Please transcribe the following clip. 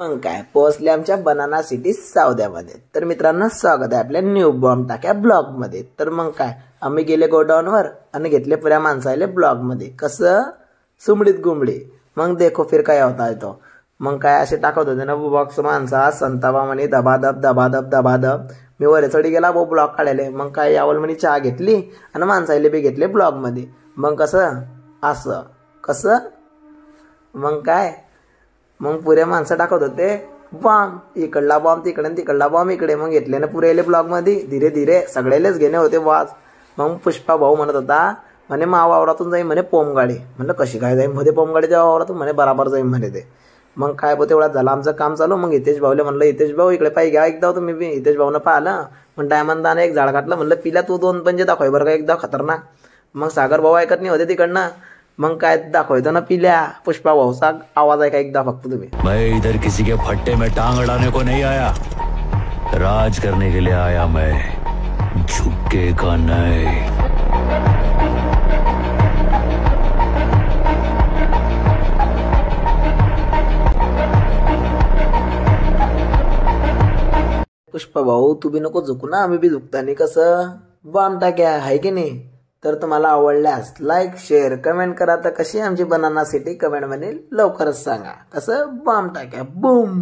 मग काय पोहोचले आमच्या बनाना सिटी सावद्यामध्ये। तर मित्रांनो स्वागत आहे आपल्या न्यू बॉम्ब टाक्या ब्लॉग मध्ये। तर मग काय आम्ही गेले गोडाऊनवर आणि घेतले पुऱ्या माणसाले ब्लॉग मध्ये कसं सुमडीत गुमडी। मग देखो फिर काय होता तो मग काय असे टाकत होते ना बॉक्स माणसा संतावा म्हणे दबादब दबादब दबादब। मी वर चढी गेला वो ब्लॉग काढायले। मग काय यावल म्हणे चहा घेतली आणि माणसाले बी घेतले ब्लॉग मध्ये। मग कसं असं कसं मग काय मग पुरे माणसं टाकत होते बॉम्ब इकडला बॉम्ब तिकडे तिकडला बॉम्ब इकडे। मग घेतले ना पुरे ब्लॉग मध्ये धीरे धीरे सगळेलेच घेणे होते वाज। मग पुष्पा भाऊ म्हणत होता म्हणे मा वावरातून जाईन म्हणे पोम गाडी। म्हणलं कशी काय जाईन मध्ये पोम गाडीच्या वावरातून म्हणे बराबर जाईन म्हणे ते। मग काय बो तेवढा झाला आमचं काम चालू। मग हितेश भाऊले म्हणलं हितेश भाऊ इकडे पाहिजे घ्या एकदा तुम्ही बी। हितेश भाऊनं पाहिलं मग डायमंडाने एक झाड काढलं। म्हणलं पिल्या तू दोन पंजे दाखवाय बरं का एकदा खतरनाक। मग सागर भाऊ ऐकत नाही होते तिकडनं। मग काय दाखवायचं ना पिल्या पुष्पा भाऊचा आवाज आहे का एकदा फक्त तुम्ही। मैं इधर किसी के फट्टे में टांग अड़ाने को नहीं आया, राज करने के लिए आया मैं, झुकेगा नहीं। पुष्पा भाऊ तू बी नको झुकू ना आम्ही बी झुकता नाही कसं बॉम्ब टाक्या आहे की नाही। तर तुम्हाला आवडल्यास लाईक शेअर कमेंट करा। तर कशी आमची बनाना सिटी कमेंट मध्ये लवकरच सांगा कसं बॉम्ब टाक्या बूम।